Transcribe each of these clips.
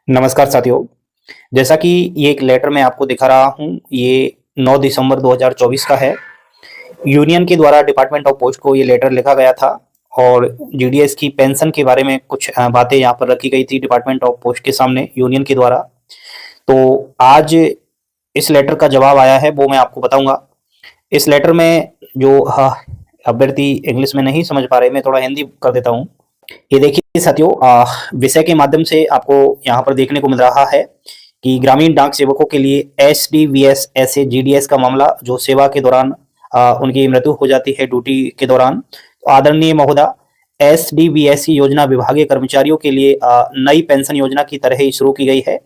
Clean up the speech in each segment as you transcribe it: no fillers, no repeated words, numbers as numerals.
नमस्कार साथियों। जैसा कि ये एक लेटर मैं आपको दिखा रहा हूँ, ये 9 दिसंबर 2024 का है। यूनियन के द्वारा डिपार्टमेंट ऑफ पोस्ट को ये लेटर लिखा गया था और जीडीएस की पेंशन के बारे में कुछ बातें यहाँ पर रखी गई थी डिपार्टमेंट ऑफ पोस्ट के सामने यूनियन के द्वारा। तो आज इस लेटर का जवाब आया है, वो मैं आपको बताऊंगा। इस लेटर में जो अभ्यर्थी इंग्लिश में नहीं समझ पा रहे, मैं थोड़ा हिंदी कर देता हूँ। ये देखिए साथियों, विषय के माध्यम से आपको यहाँ पर देखने को मिल रहा है कि ग्रामीण डाक सेवकों के लिए एसडीवीएस ऐसे जीडीएस का मामला जो सेवा के दौरान उनकी मृत्यु हो जाती है ड्यूटी के दौरान। तो आदरणीय महोदय, एसडीवीएस की योजना विभागीय कर्मचारियों के लिए नई पेंशन योजना की तरह ही शुरू की गई है।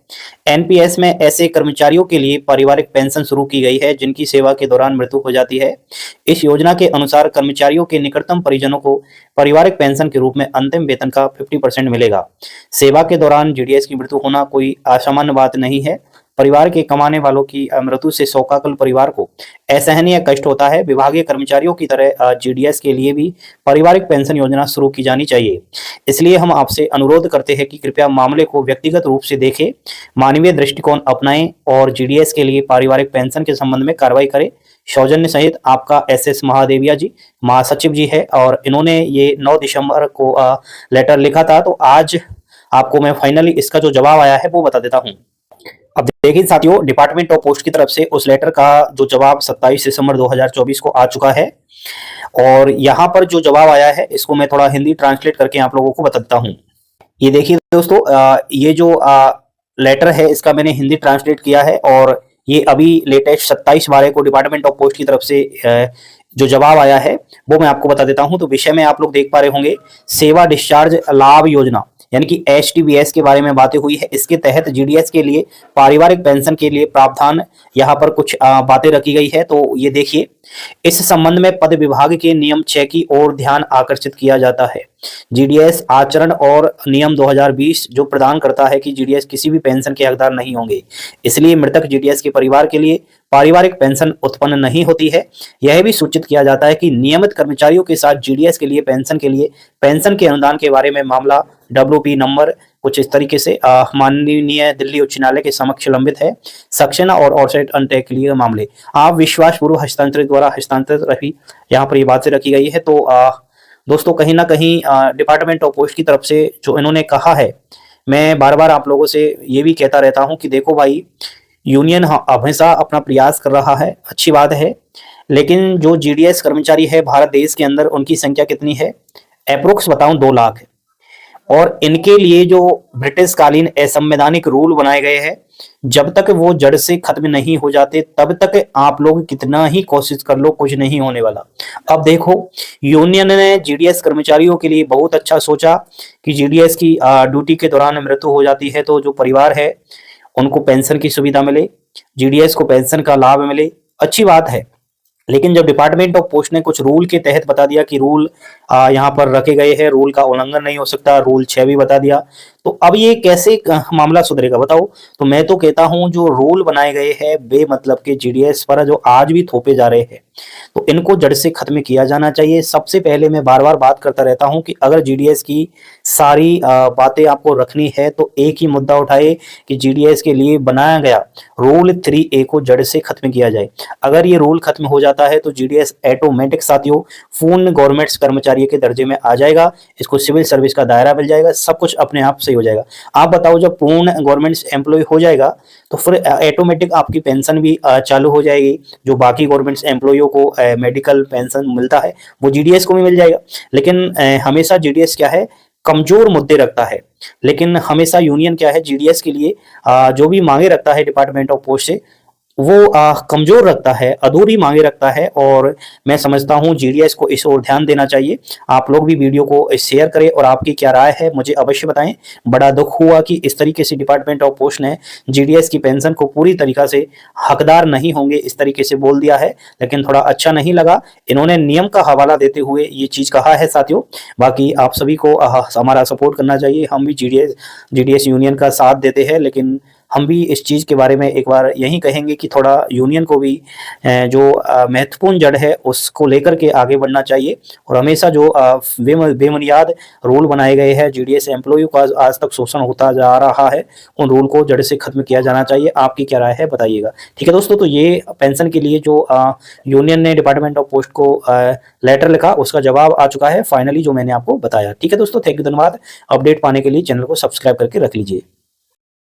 एनपीएस में ऐसे कर्मचारियों के लिए पारिवारिक पेंशन शुरू की गई है जिनकी सेवा के दौरान मृत्यु हो जाती है। इस योजना के अनुसार कर्मचारियों के निकटतम परिजनों को पारिवारिक पेंशन के रूप में अंतिम वेतन का 50% मिलेगा। सेवा के दौरान जीडीएस की मृत्यु होना कोई असामान्य बात नहीं है। परिवार के कमाने वालों की मृत्यु से शोकाकुल परिवार को असहनीय कष्ट होता है। विभागीय कर्मचारियों की तरह जीडीएस के लिए भी पारिवारिक पेंशन योजना शुरू की जानी चाहिए। इसलिए हम आपसे अनुरोध करते हैं कि कृपया मामले को व्यक्तिगत रूप से देखें, मानवीय दृष्टिकोण अपनाएं और जीडीएस के लिए पारिवारिक पेंशन के संबंध में कार्रवाई करें। सौजन्य सहित आपका एसएस महादेविया जी, महासचिव जी है, और इन्होंने ये 9 दिसंबर को लेटर लिखा था। तो आज आपको मैं फाइनली इसका जो जवाब आया है वो बता देता हूँ। अब देखिए साथियों, डिपार्टमेंट ऑफ पोस्ट की तरफ से उस लेटर का जो जवाब 27 दिसंबर 2024 को आ चुका है और यहाँ पर जो जवाब आया है इसको मैं थोड़ा हिंदी ट्रांसलेट करके आप लोगों को बता देता हूँ। ये देखिए दोस्तों, ये जो लेटर है इसका मैंने हिंदी ट्रांसलेट किया है और ये अभी लेटेस्ट 27/12 को डिपार्टमेंट ऑफ पोस्ट की तरफ से जो जवाब आया है वो मैं आपको बता देता हूं। तो विषय में आप लोग देख पा रहे होंगे, सेवा डिस्चार्ज लाभ योजना यानी कि एचटीबीएस के बारे में बातें हुई है। इसके तहत जीडीएस के लिए पारिवारिक पेंशन के लिए प्रावधान यहाँ पर कुछ बातें रखी गई है। तो ये देखिए, इस संबंध में पद विभाग के नियम 6 की ओर ध्यान आकर्षित किया जाता है। जीडीएस आचरण और नियम 2020 जो प्रदान करता है कि जीडीएस किसी भी पेंशन के हकदार नहीं होंगे, इसलिए मृतक जीडीएस के परिवार के लिए पारिवारिक पेंशन उत्पन्न नहीं होती है। यह भी सूचित किया जाता है कि नियमित कर्मचारियों के साथ जीडीएस के लिए पेंशन के अनुदान के बारे में मामला डब्ल्यूपी नंबर कुछ इस तरीके से माननीय दिल्ली उच्च न्यायालय के समक्ष लंबित है। सक्सेना और ऑफसेट अनटैग के लिए मामले आप विश्वास पूर्व हस्तांतरित द्वारा हस्तांतरित रखी, यहाँ पर ये बात से रखी गई है। तो दोस्तों, कहीं ना कहीं डिपार्टमेंट ऑफ पोस्ट की तरफ से जो इन्होंने कहा है, मैं बार बार आप लोगों से ये भी कहता रहता हूं कि देखो भाई, यूनियन हमेशा अपना प्रयास कर रहा है, अच्छी बात है, लेकिन जो जीडीएस कर्मचारी है भारत देश के अंदर उनकी संख्या कितनी है? अप्रोक्स बताऊं 2 लाख है। और इनके लिए जो ब्रिटिश कालीन असंवैधानिक रूल बनाए गए हैं, जब तक वो जड़ से खत्म नहीं हो जाते तब तक आप लोग कितना ही कोशिश कर लो, कुछ नहीं होने वाला। अब देखो, यूनियन ने जीडीएस कर्मचारियों के लिए बहुत अच्छा सोचा कि जीडीएस की ड्यूटी के दौरान मृत्यु हो जाती है तो जो परिवार है उनको पेंशन की सुविधा मिले, जीडीएस को पेंशन का लाभ मिले, अच्छी बात है। लेकिन जब डिपार्टमेंट ऑफ पोस्ट ने कुछ रूल के तहत बता दिया कि रूल यहाँ पर रखे गए हैं, रूल का उल्लंघन नहीं हो सकता, रूल 6 भी बता दिया, तो अब ये कैसे मामला सुधरेगा बताओ? तो मैं तो कहता हूं जो रूल बनाए गए हैं बेमतलब के जीडीएस पर जो आज भी थोपे जा रहे हैं, तो इनको जड़ से खत्म किया जाना चाहिए। सबसे पहले मैं बार बार बात करता रहता हूं कि अगर जीडीएस की सारी बातें आपको रखनी है तो एक ही मुद्दा उठाए कि जीडीएस के लिए बनाया गया रूल 3A को जड़ से खत्म किया जाए। अगर ये रूल खत्म हो जाता है तो जीडीएस ऑटोमेटिक साथियों पूर्ण गवर्नमेंट कर्मचारी के दर्जे में आ जाएगा, इसको सिविल सर्विस का दायरा मिल जाएगा, सब कुछ अपने आप से हो जाएगा। आप बताओ, जब पूर्ण गवर्नमेंट एम्प्लॉय हो जाएगा तो फिर ऑटोमेटिक आपकी पेंशन भी चालू हो जाएगी। जो बाकी गवर्नमेंट एम्प्लॉयों को मेडिकल पेंशन मिलता है वो जीडीएस को भी मिल जाएगा। लेकिन हमेशा जीडीएस क्या है, कमजोर मुद्दे रखता है। लेकिन हमेशा यूनियन क्या है, जीडीएस के लिए जो भी मांगे रखता है डिपार्टमेंट ऑफ पोस्ट से वो कमजोर रखता है, अधूरी मांगे रखता है। और मैं समझता हूं जीडीएस को इस ओर ध्यान देना चाहिए। आप लोग भी वीडियो को शेयर करें और आपकी क्या राय है मुझे अवश्य बताएं। बड़ा दुख हुआ कि इस तरीके से डिपार्टमेंट ऑफ पोस्ट ने जीडीएस की पेंशन को पूरी तरीका से हकदार नहीं होंगे इस तरीके से बोल दिया है, लेकिन थोड़ा अच्छा नहीं लगा। इन्होंने नियम का हवाला देते हुए ये चीज कहा है साथियों। बाकी आप सभी को हमारा सपोर्ट करना चाहिए। हम भी जीडीएस यूनियन का साथ देते हैं, लेकिन हम भी इस चीज़ के बारे में एक बार यही कहेंगे कि थोड़ा यूनियन को भी जो महत्वपूर्ण जड़ है उसको लेकर के आगे बढ़ना चाहिए, और हमेशा जो बेबुनियाद रूल बनाए गए हैं जीडीएस एम्प्लॉय का आज तक शोषण होता जा रहा है, उन रूल को जड़ से खत्म किया जाना चाहिए। आपकी क्या राय है बताइएगा। ठीक है दोस्तों, तो ये पेंशन के लिए जो यूनियन ने डिपार्टमेंट ऑफ पोस्ट को लेटर लिखा उसका जवाब आ चुका है फाइनली, जो मैंने आपको बताया। ठीक है दोस्तों, थैंक यू, धन्यवाद। अपडेट पाने के लिए चैनल को सब्सक्राइब करके रख लीजिए।